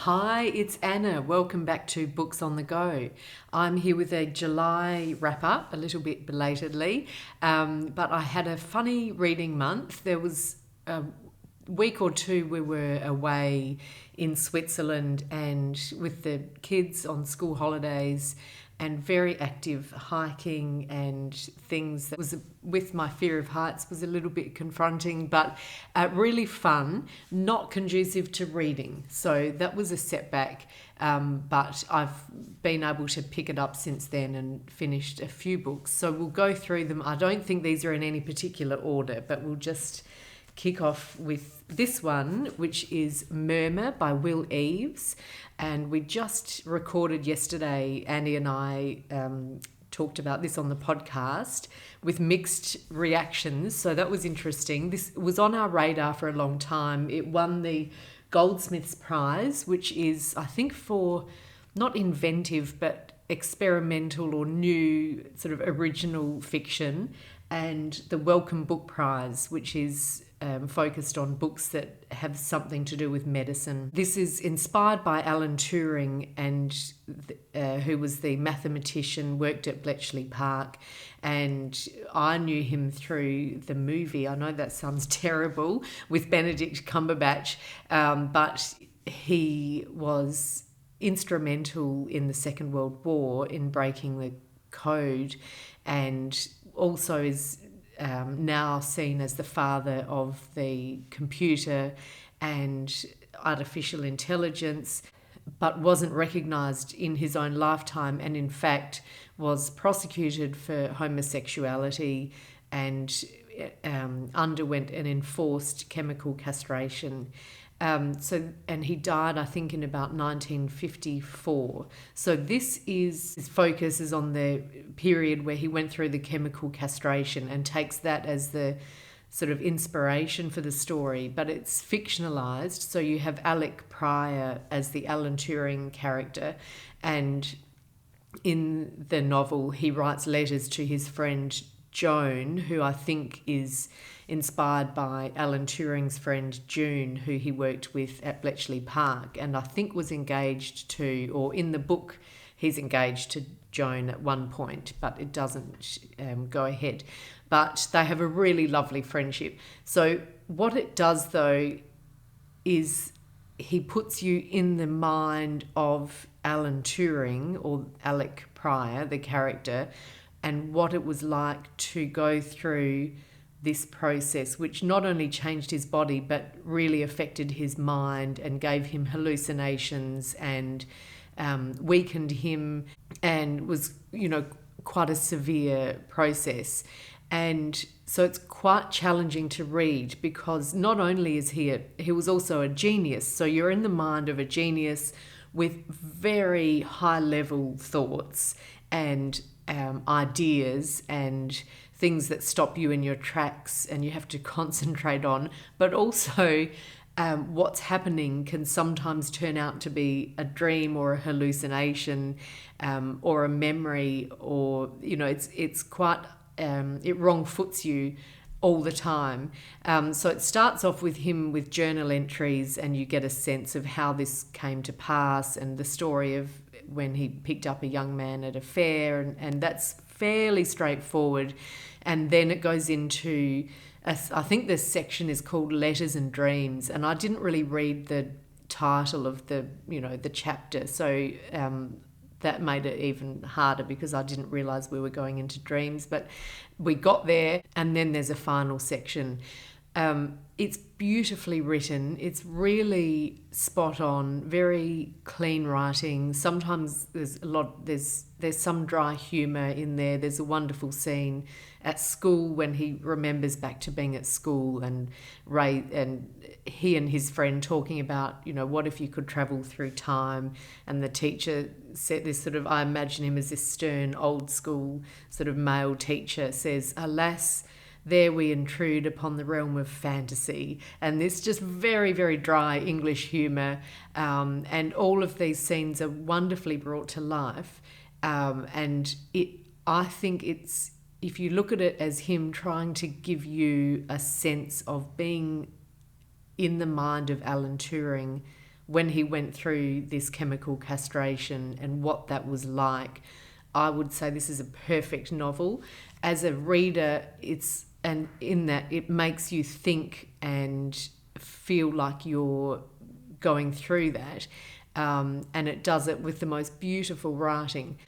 Hi, it's Anna. Welcome back to Books on the Go. I'm here with a July wrap-up, a little bit belatedly, but I had a funny reading month. There was a week or two we were away in Switzerland and with the kids on school holidays and very active hiking and things that was, with my fear of heights, was a little bit confronting, but really fun, not conducive to reading. So that was a setback, but I've been able to pick it up since then and finished a few books. So we'll go through them. I don't think these are in any particular order, but we'll just kick off with this one, which is Murmur by Eaves. And we just recorded yesterday, Annie and I talked about this on the podcast with mixed reactions. So that was interesting. This was on our radar for a long time. It won the Goldsmiths Prize, which is, I think, for not inventive, but experimental or new sort of original fiction, and the Wellcome Book Prize, which is focused on books that have something to do with medicine. This is inspired by Alan Turing, and who was the mathematician, worked at Bletchley Park, and I knew him through the movie. I know that sounds terrible, with Benedict Cumberbatch, but he was instrumental in the Second World War in breaking the code, and also is now seen as the father of the computer and artificial intelligence, but wasn't recognised in his own lifetime, and in fact was prosecuted for homosexuality and underwent an enforced chemical castration. And he died, I think, in about 1954. So his focus is on the period where he went through the chemical castration and takes that as the sort of inspiration for the story, but it's fictionalized. So you have Alec Pryor as the Alan Turing character, and in the novel he writes letters to his friend Joan, who I think is inspired by Alan Turing's friend June, who he worked with at Bletchley Park, and I think was engaged to, or in the book he's engaged to Joan at one point, but it doesn't go ahead. But they have a really lovely friendship. So what it does, though, is he puts you in the mind of Alan Turing, or Alec Pryor, the character, and what it was like to go through this process, which not only changed his body but really affected his mind and gave him hallucinations and weakened him, and was, quite a severe process. And so it's quite challenging to read, because not only is he was also a genius. So you're in the mind of a genius with very high level thoughts and ideas and things that stop you in your tracks and you have to concentrate on, but also what's happening can sometimes turn out to be a dream or a hallucination, or a memory, or it's quite it wrong foots you all the time. So it starts off with him with journal entries, and you get a sense of how this came to pass and the story of when he picked up a young man at a fair, and that's fairly straightforward. And then it goes into, I think this section is called Letters and Dreams, and I didn't really read the title of the chapter, so that made it even harder because I didn't realise we were going into dreams. But we got there, and then there's a final section. It's beautifully written. It's really spot on, very clean writing. Sometimes there's some dry humour in there. There's a wonderful scene at school when he remembers back to being at school, and he and his friend talking about, what if you could travel through time, and the teacher said this sort of, I imagine him as this stern old school sort of male teacher, says, "Alas, there we intrude upon the realm of fantasy." And this just very, very dry English humour, and all of these scenes are wonderfully brought to life. And I think it's, if you look at it as him trying to give you a sense of being in the mind of Alan Turing when he went through this chemical castration and what that was like, I would say this is a perfect novel. As a reader, and in that it makes you think and feel like you're going through that, and it does it with the most beautiful writing.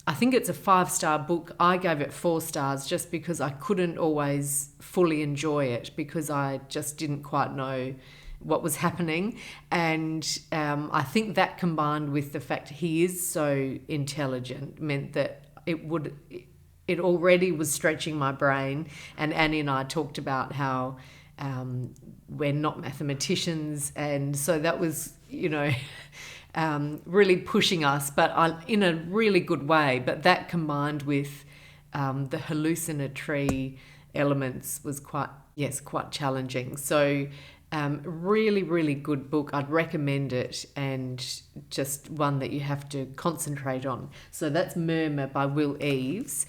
I think it's a 5-star book. I gave it 4 stars just because I couldn't always fully enjoy it because I just didn't quite know what was happening. And I think that combined with the fact he is so intelligent meant that it already was stretching my brain. And Annie and I talked about how we're not mathematicians, and so that was, really pushing us, but in a really good way. But that combined with the hallucinatory elements was quite challenging. So really, really good book. I'd recommend it, and just one that you have to concentrate on. So that's Murmur by Will Eaves.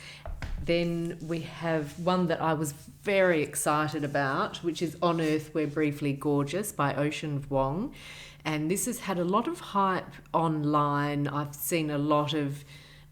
Then we have one that I was very excited about, which is On Earth We're Briefly Gorgeous by Vuong. And this has had a lot of hype online. I've seen a lot of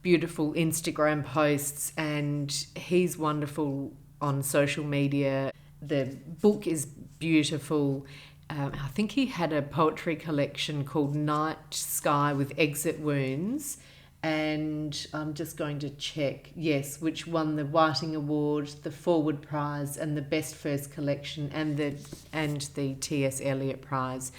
beautiful Instagram posts, and he's wonderful on social media. The book is beautiful. I think he had a poetry collection called Night Sky with Exit Wounds, and I'm just going to check, yes, which won the Whiting Award, the Forward Prize, and the Best First Collection, and the T.S. Eliot Prize,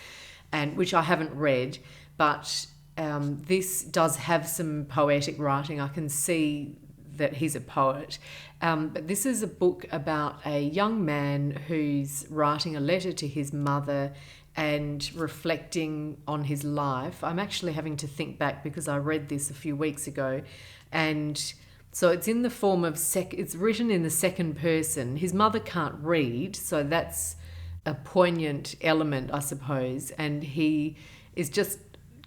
and which I haven't read, but this does have some poetic writing. I can see that he's a poet. But this is a book about a young man who's writing a letter to his mother and reflecting on his life. I'm actually having to think back because I read this a few weeks ago. And so it's in the form of, it's written in the second person. His mother can't read, so that's a poignant element, I suppose. And he is just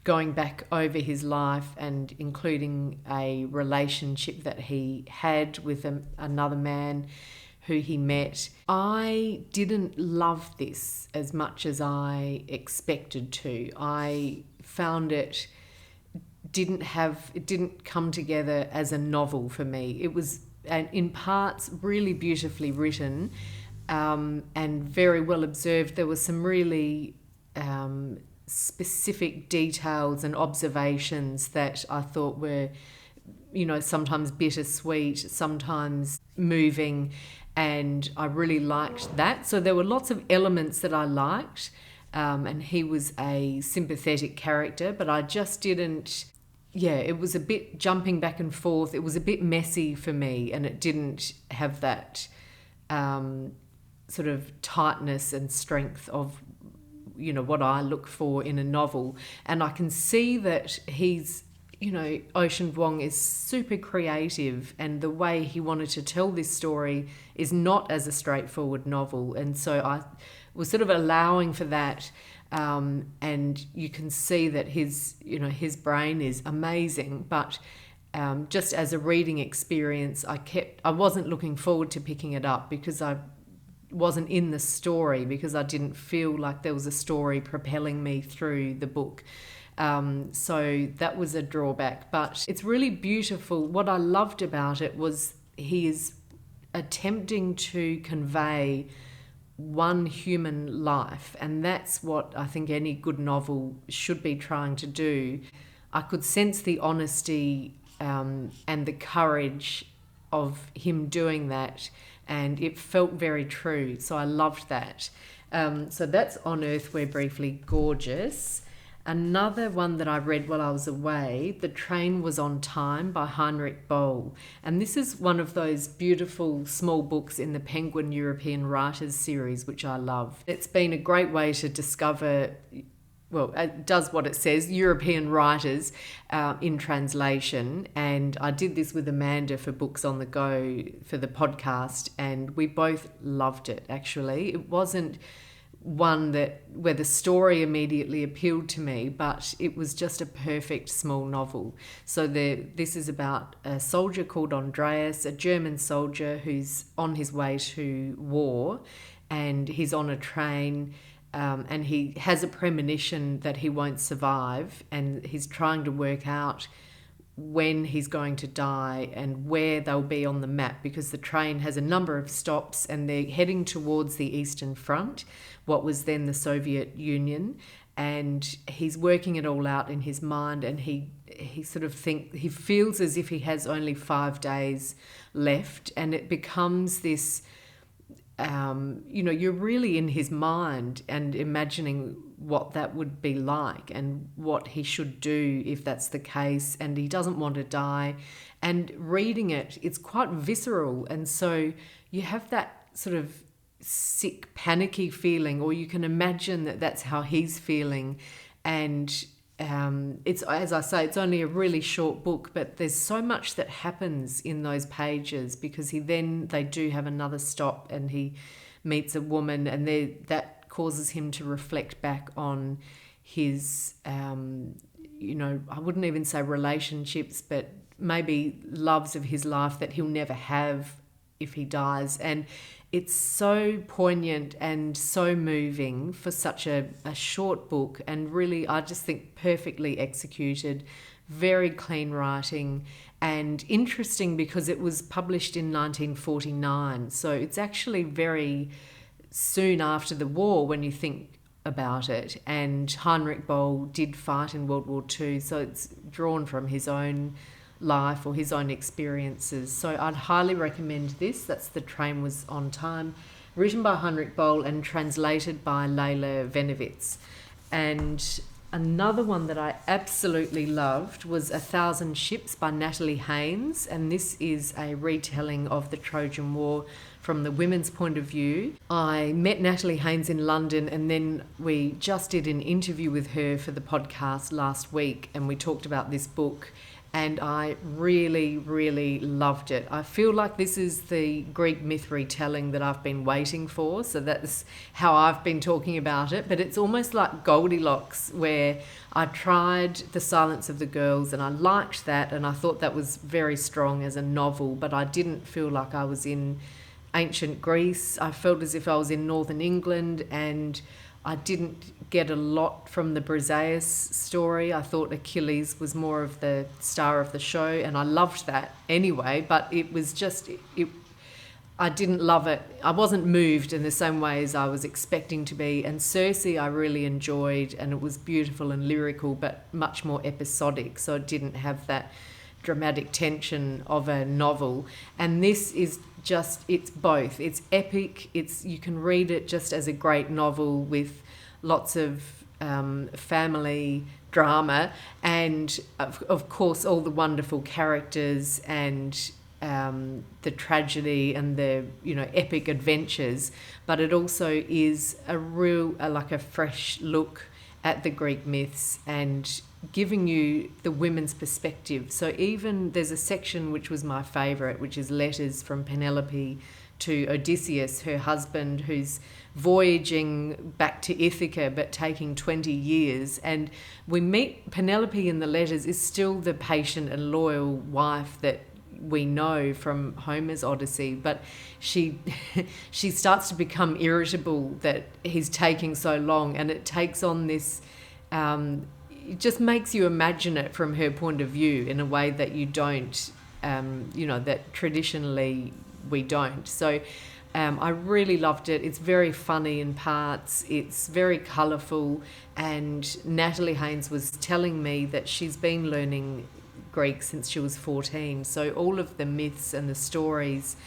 going back over his life and including a relationship that he had with another man who he met. I didn't love this as much as I expected to. I found it didn't come together as a novel for me. It was in parts really beautifully written, and very well observed. There were some really specific details and observations that I thought were, sometimes bittersweet, sometimes moving, and I really liked that. So there were lots of elements that I liked, and he was a sympathetic character, but I just didn't, it was a bit jumping back and forth. It was a bit messy for me, and it didn't have that sort of tightness and strength of what I look for in a novel. And I can see that he's, Vuong is super creative, and the way he wanted to tell this story is not as a straightforward novel. And so I was sort of allowing for that. And you can see that his brain is amazing, but just as a reading experience, I wasn't looking forward to picking it up because I wasn't in the story, because I didn't feel like there was a story propelling me through the book. So that was a drawback, but it's really beautiful. What I loved about it was he is attempting to convey one human life, and that's what I think any good novel should be trying to do. I could sense the honesty and the courage of him doing that, and it felt very true. So I loved that. So that's On Earth We're Briefly Gorgeous. Another one that I read while I was away, The Train Was on Time by Heinrich Böll. And this is one of those beautiful small books in the Penguin European Writers series, which I love. It's been a great way to discover, well, it does what it says, European writers in translation. And I did this with Amanda for Books on the Go for the podcast, and we both loved it, actually. It wasn't one where the story immediately appealed to me, but it was just a perfect small novel. So this is about a soldier called Andreas, a German soldier who's on his way to war, and he's on a train and he has a premonition that he won't survive, and he's trying to work out when he's going to die and where they'll be on the map, because the train has a number of stops and they're heading towards the Eastern Front, what was then the Soviet Union, and he's working it all out in his mind, and he feels as if he has only 5 days left, and it becomes this you're really in his mind and imagining what that would be like and what he should do if that's the case, and he doesn't want to die. And reading it, it's quite visceral, and so you have that sort of sick, panicky feeling, or you can imagine that that's how he's feeling. And it's, as I say, it's only a really short book, but there's so much that happens in those pages, because they do have another stop and he meets a woman, and that causes him to reflect back on his, I wouldn't even say relationships, but maybe loves of his life that he'll never have if he dies. And it's so poignant and so moving for such a short book, and really, I just think, perfectly executed, very clean writing, and interesting because it was published in 1949. So it's actually very soon after the war when you think about it. And Heinrich Böll did fight in World War II, so it's drawn from his own life or his own experiences. So I'd highly recommend this. That's The Train Was on Time, written by Heinrich Böll and translated by Leila Vennewitz. And another one that I absolutely loved was A Thousand Ships by Natalie Haynes, and this is a retelling of the Trojan War from the women's point of view. I met Natalie Haynes in London, and then we just did an interview with her for the podcast last week, and we talked about this book, and I really, really loved it. I feel like this is the Greek myth retelling that I've been waiting for, so that's how I've been talking about it. But it's almost like Goldilocks, where I tried The Silence of the Girls and I liked that, and I thought that was very strong as a novel, but I didn't feel like I was in ancient Greece. I felt as if I was in northern England, and I didn't get a lot from the Briseis story. I thought Achilles was more of the star of the show, and I loved that anyway, but it was just, I didn't love it. I wasn't moved in the same way as I was expecting to be. And Circe I really enjoyed, and it was beautiful and lyrical, but much more episodic, so it didn't have that dramatic tension of a novel. And this is just, it's both. It's epic. You can read it just as a great novel with lots of family drama, and of course all the wonderful characters, and the tragedy and the epic adventures. But it also is a real like a fresh look at the Greek myths and giving you the women's perspective. So even there's a section which was my favourite, which is letters from Penelope to Odysseus, her husband, who's voyaging back to Ithaca but taking 20 years. And we meet Penelope in the letters is still the patient and loyal wife that we know from Homer's Odyssey, but she starts to become irritable that he's taking so long, and it takes on this it just makes you imagine it from her point of view in a way that you don't that traditionally we don't. So I really loved it. It's very funny in parts, it's very colourful, and Natalie Haynes was telling me that she's been learning Greek since she was 14, so all of the myths and the stories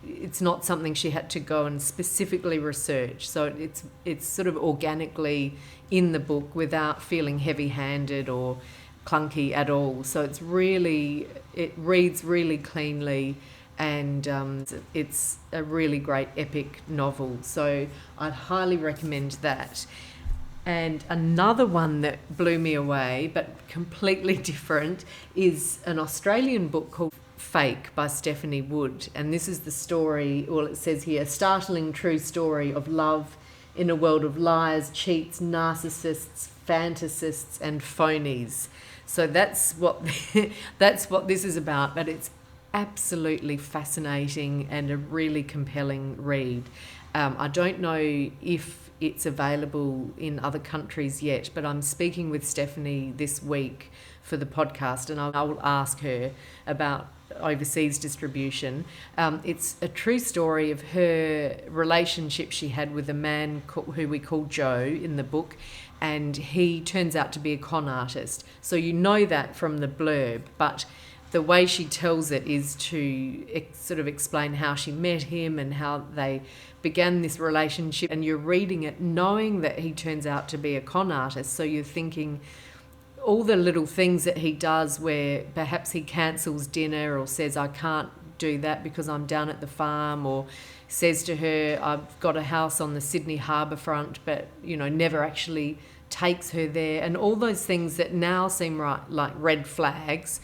it's not something she had to go and specifically research, so it's sort of organically in the book without feeling heavy-handed or clunky at all. So it reads really cleanly, and it's a really great epic novel, so I'd highly recommend that. And another one that blew me away, but completely different, is an Australian book called Fake by Stephanie Wood. And this is the story, well, it says here, a startling true story of love in a world of liars, cheats, narcissists, fantasists, and phonies. So that's what this is about, but it's absolutely fascinating and a really compelling read. I don't know if it's available in other countries yet, but I'm speaking with Stephanie this week for the podcast, and I will ask her about overseas distribution. It's a true story of her relationship she had with a man who we call Joe in the book, and he turns out to be a con artist. So you know that from the blurb, but the way she tells it is to sort of explain how she met him and how they began this relationship, and you're reading it knowing that he turns out to be a con artist. So you're thinking all the little things that he does, where perhaps he cancels dinner or says, I can't do that because I'm down at the farm, or says to her, I've got a house on the Sydney harbour front, but never actually takes her there, and all those things that now seem like red flags,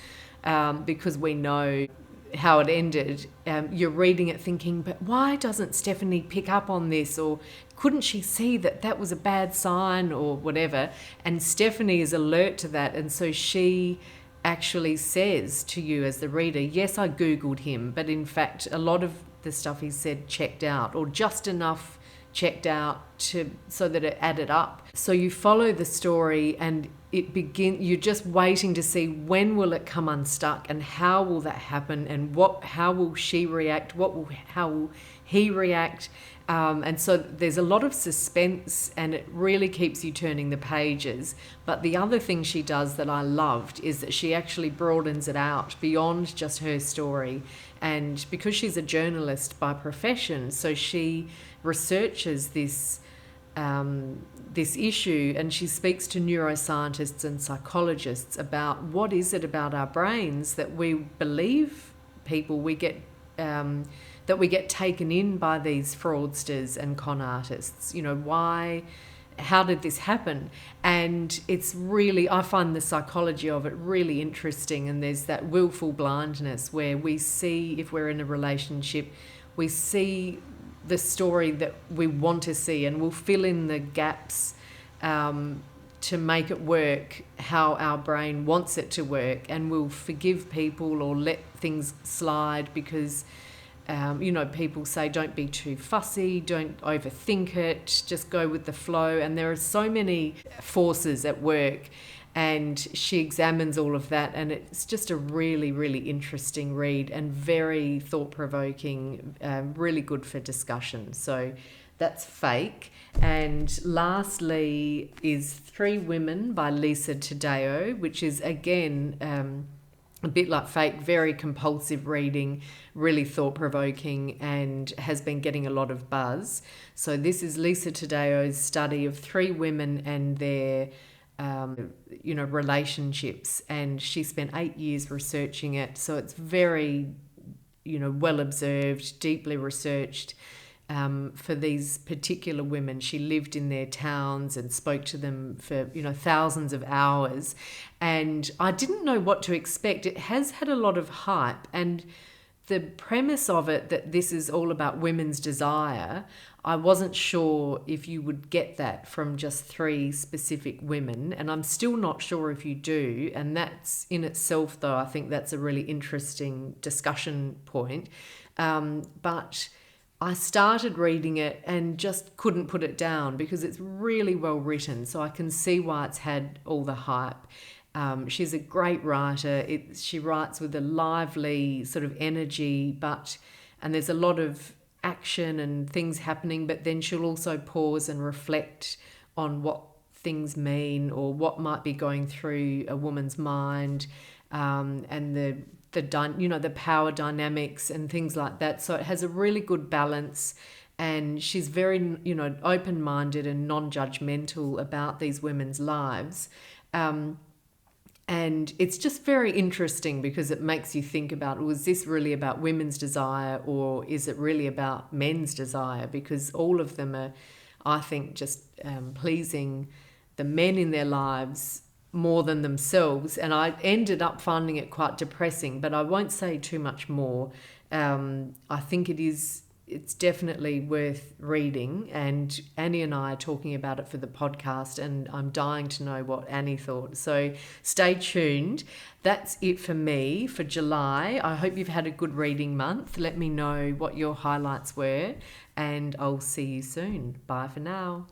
because we know how it ended. You're reading it thinking, but why doesn't Stephanie pick up on this, or couldn't she see that that was a bad sign, or whatever? And Stephanie is alert to that, and so she actually says to you as the reader, yes, I googled him, but in fact a lot of the stuff he said checked out, or just enough checked out so that it added up. So you follow the story, and you're just waiting to see when will it come unstuck, and how will that happen, and how will she react, how will he react, and so there's a lot of suspense, and it really keeps you turning the pages. But the other thing she does that I loved is that she actually broadens it out beyond just her story, and because she's a journalist by profession, so she researches this issue, and she speaks to neuroscientists and psychologists about what is it about our brains that we believe that we get taken in by these fraudsters and con artists. How did this happen? And it's really, I find the psychology of it really interesting, and there's that willful blindness where we see, if we're in a relationship, we see the story that we want to see, and we'll fill in the gaps to make it work how our brain wants it to work, and we'll forgive people or let things slide because people say don't be too fussy, don't overthink it, just go with the flow, and there are so many forces at work, and she examines all of that, and it's just a really, really interesting read, and very thought-provoking, really good for discussion. So that's Fake. And lastly is Three Women by Lisa Taddeo, which is again a bit like Fake, very compulsive reading, really thought-provoking, and has been getting a lot of buzz. So this is Lisa Taddeo's study of three women and their relationships, and she spent 8 years researching it, so it's very well observed, deeply researched for these particular women. She lived in their towns and spoke to them for thousands of hours, and I didn't know what to expect. It has had a lot of hype, and the premise of it, that this is all about women's desire, I wasn't sure if you would get that from just three specific women, and I'm still not sure if you do, and that's in itself, though, I think that's a really interesting discussion point. But I started reading it and just couldn't put it down because it's really well written, so I can see why it's had all the hype. She's a great writer. She writes with a lively sort of energy, and there's a lot of action and things happening, but then she'll also pause and reflect on what things mean or what might be going through a woman's mind, and the power dynamics and things like that. So it has a really good balance, and she's very open-minded and non-judgmental about these women's lives. And it's just very interesting because it makes you think about, was this really about women's desire, or is it really about men's desire? Because all of them are, I think, just pleasing the men in their lives more than themselves. And I ended up finding it quite depressing, but I won't say too much more. I think it is it's definitely worth reading, and Annie and I are talking about it for the podcast, and I'm dying to know what Annie thought. So stay tuned. That's it for me for July. I hope you've had a good reading month. Let me know what your highlights were, and I'll see you soon. Bye for now.